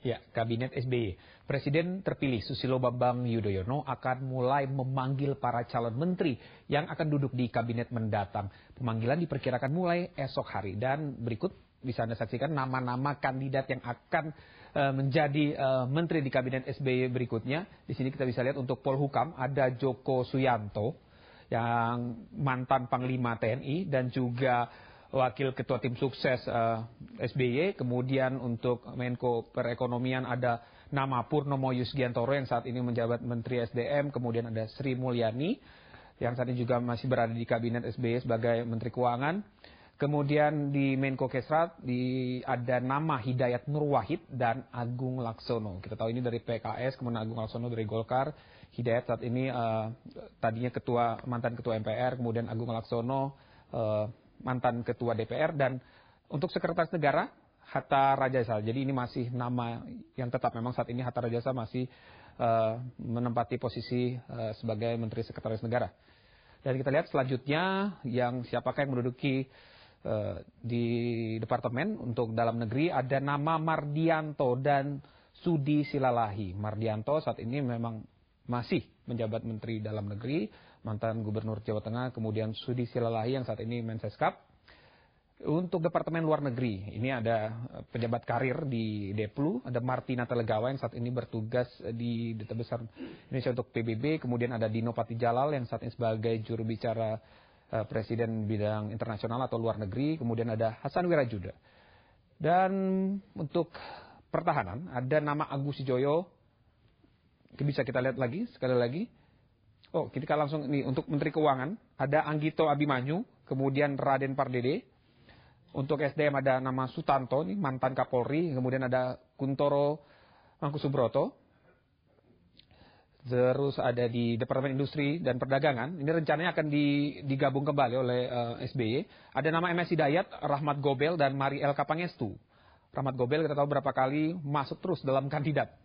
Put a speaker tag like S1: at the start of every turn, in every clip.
S1: Ya, Kabinet SBY. Presiden terpilih Susilo Bambang Yudhoyono akan mulai memanggil para calon menteri yang akan duduk di kabinet mendatang. Pemanggilan diperkirakan mulai esok hari. Dan berikut bisa Anda saksikan nama-nama kandidat yang akan menjadi menteri di Kabinet SBY berikutnya. Di sini kita bisa lihat untuk Polhukam ada Joko Suyanto yang mantan Panglima TNI dan juga Wakil Ketua Tim Sukses SBY. Kemudian untuk Menko Perekonomian ada nama Purnomo Yusgiantoro yang saat ini menjabat Menteri SDM. Kemudian ada Sri Mulyani yang saat ini juga masih berada di Kabinet SBY sebagai Menteri Keuangan. Kemudian di Menko Kesrat ada nama Hidayat Nur Wahid dan Agung Laksono. Kita tahu ini dari PKS, kemudian Agung Laksono dari Golkar. Hidayat saat ini tadinya mantan Ketua MPR, kemudian Agung Laksono mantan Ketua DPR, dan untuk Sekretaris Negara Hatta Rajasa. Jadi ini masih nama yang tetap, memang saat ini Hatta Rajasa masih menempati posisi sebagai Menteri Sekretaris Negara. Dan kita lihat selanjutnya siapakah yang menduduki di Departemen untuk Dalam Negeri. Ada nama Mardianto dan Sudi Silalahi. Mardianto saat ini memang masih menjabat Menteri Dalam Negeri, mantan Gubernur Jawa Tengah. Kemudian Sudi Silalahi yang saat ini Menseskap. Untuk Departemen Luar Negeri, ini ada pejabat karir di Deplu, ada Martina Telegawa yang saat ini bertugas di Duta Besar Indonesia untuk PBB. Kemudian ada Dino Patijalal yang saat ini sebagai juru bicara Presiden bidang internasional atau luar negeri. Kemudian ada Hasan Wirajuda. Dan untuk pertahanan ada nama Agus Sujoyo. Bisa kita lihat lagi sekali lagi. Oh, kita langsung ini untuk Menteri Keuangan ada Anggito Abimanyu, kemudian Raden Pardede. Untuk SDM ada nama Sutanto, ini mantan Kapolri. Kemudian ada Kuntoro Mangkusubroto. Terus ada di Departemen Industri dan Perdagangan. Ini rencananya akan digabung kembali oleh SBY. Ada nama MS Hidayat, Rahmat Gobel, dan Mari Elka Pangestu. Rahmat Gobel kita tahu berapa kali masuk terus dalam kandidat.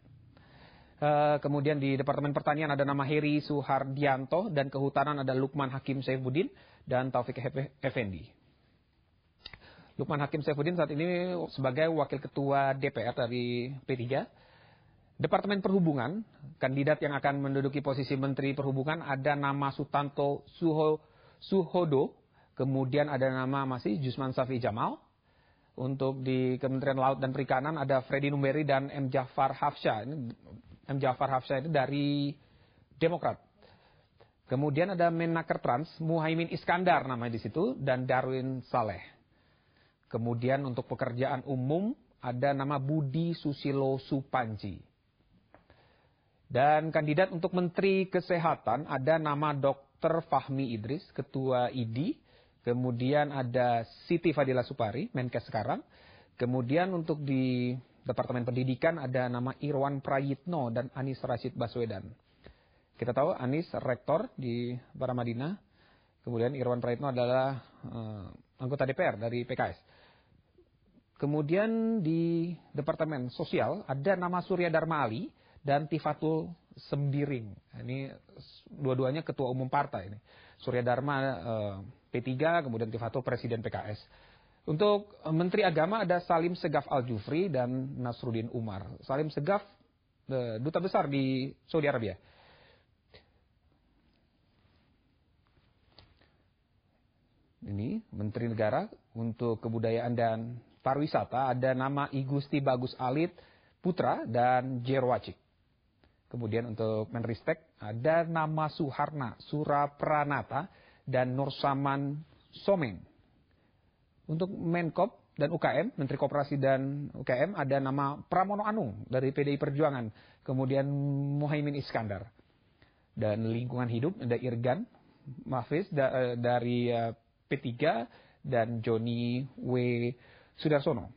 S1: Kemudian di Departemen Pertanian ada nama Heri Suhardianto, dan Kehutanan ada Lukman Hakim Saifuddin dan Taufik Effendi. Lukman Hakim Saifuddin saat ini sebagai Wakil Ketua DPR dari P3. Departemen Perhubungan, kandidat yang akan menduduki posisi Menteri Perhubungan ada nama Sutanto Suhodo, kemudian ada nama masih Jusman Safi Jamal. Untuk di Kementerian Laut dan Perikanan ada Freddy Numberi dan M. Jafar Hafsyah. M. Jafar Hafsyah itu dari Demokrat. Kemudian ada Menaker Trans, Muhaimin Iskandar namanya di situ, dan Darwin Saleh. Kemudian untuk pekerjaan umum ada nama Budi Susilo Supanji. Dan kandidat untuk Menteri Kesehatan ada nama Dr. Fahmi Idris, Ketua ID. Kemudian ada Siti Fadila Supari, Menkes sekarang. Kemudian untuk di Departemen Pendidikan ada nama Irwan Prayitno dan Anis Rashid Baswedan. Kita tahu Anis rektor di Paramadina. Kemudian Irwan Prayitno adalah anggota DPR dari PKS. Kemudian di Departemen Sosial ada nama Surya Dharma Ali dan Tifatul Sembiring. Ini dua-duanya ketua umum partai ini. Surya Dharma P3, kemudian Tifatul Presiden PKS. Untuk Menteri Agama ada Salim Segaf Al-Jufri dan Nasruddin Umar. Salim Segaf duta besar di Saudi Arabia. Ini Menteri Negara untuk Kebudayaan dan Pariwisata ada nama I Gusti Bagus Alit Putra dan Jerwacik. Kemudian untuk Menristek ada nama Suharna Surapranata dan Nursaman Someng. Untuk Menkop dan UKM, Menteri Koperasi dan UKM ada nama Pramono Anung dari PDI Perjuangan. Kemudian Muhaimin Iskandar. Dan Lingkungan Hidup ada Irgan Mahfiz dari P3 dan Joni W. Sudarsono.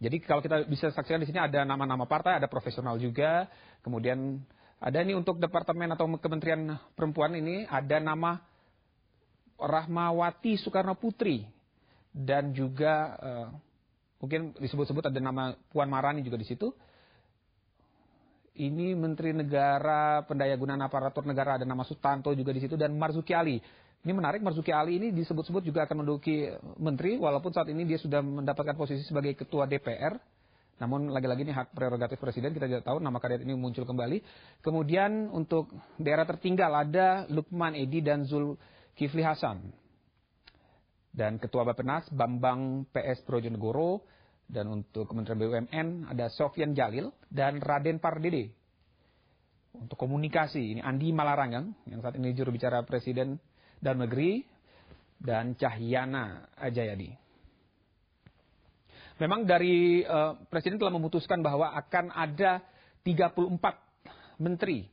S1: Jadi kalau kita bisa saksikan di sini ada nama-nama partai, ada profesional juga. Kemudian ada ini untuk Departemen atau Kementerian Perempuan ini ada nama Rahmawati Soekarno Putri. Dan juga mungkin disebut-sebut ada nama Puan Marani juga di situ. Ini Menteri Negara Pendayagunaan Aparatur Negara ada nama Sutanto juga di situ, dan Marzuki Ali. Ini menarik, Marzuki Ali ini disebut-sebut juga akan menduduki menteri, walaupun saat ini dia sudah mendapatkan posisi sebagai ketua DPR. Namun lagi-lagi ini hak prerogatif Presiden, kita tidak tahu nama kandidat ini muncul kembali. Kemudian untuk daerah tertinggal ada Lukman Edi dan Zulkifli Hasan. Dan Ketua Bappenas Bambang PS Brojonegoro. Dan untuk Kementerian BUMN ada Sofyan Jalil dan Raden Pardede. Untuk komunikasi ini Andi Malarangeng yang saat ini juru bicara Presiden Dalam Negeri dan Cahyana Ajayadi. Memang dari Presiden telah memutuskan bahwa akan ada 34 menteri.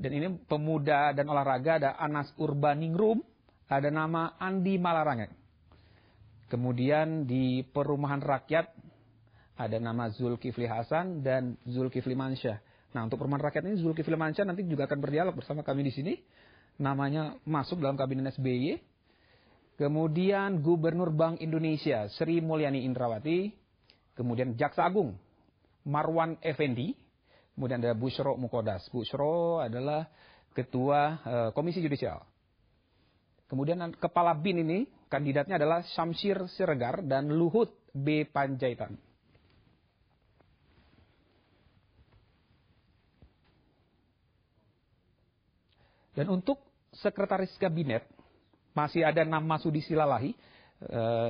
S1: Dan ini pemuda dan olahraga ada Anas Urbaningrum, ada nama Andi Malarangeng. Kemudian di perumahan rakyat ada nama Zulkifli Hasan dan Zulkifli Mansyah. Nah, untuk perumahan rakyat ini Zulkifli Mansyah nanti juga akan berdialog bersama kami di sini. Namanya masuk dalam kabinet SBY. Kemudian Gubernur Bank Indonesia Sri Mulyani Indrawati. Kemudian Jaksa Agung Marwan Effendi. Kemudian ada Bushro Mukodas. Bushro adalah Ketua Komisi Yudisial. Kemudian Kepala BIN ini kandidatnya adalah Syamsir Siregar dan Luhut B. Panjaitan. Dan untuk Sekretaris Kabinet, masih ada nama Sudi Silalahi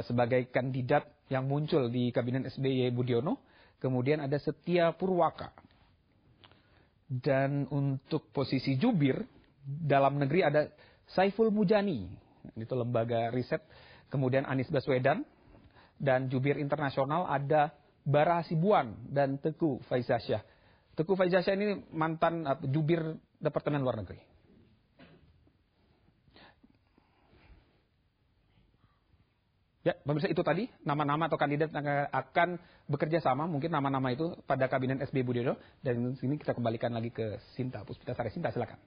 S1: sebagai kandidat yang muncul di Kabinet SBY Budiono. Kemudian ada Setia Purwaka. Dan untuk posisi jubir, dalam negeri ada Saiful Mujani, itu lembaga riset. Kemudian Anies Baswedan. Dan jubir internasional ada Bara Hasibuan dan Teguh Faizasyah. Teguh Faizasyah ini mantan jubir Departemen Luar Negeri. Ya, pemirsa, itu tadi nama-nama atau kandidat yang akan bekerja sama, mungkin nama-nama itu pada Kabinet SBY Budiono. Dan sini kita kembalikan lagi ke Sinta Puspitasari. Sinta, silakan.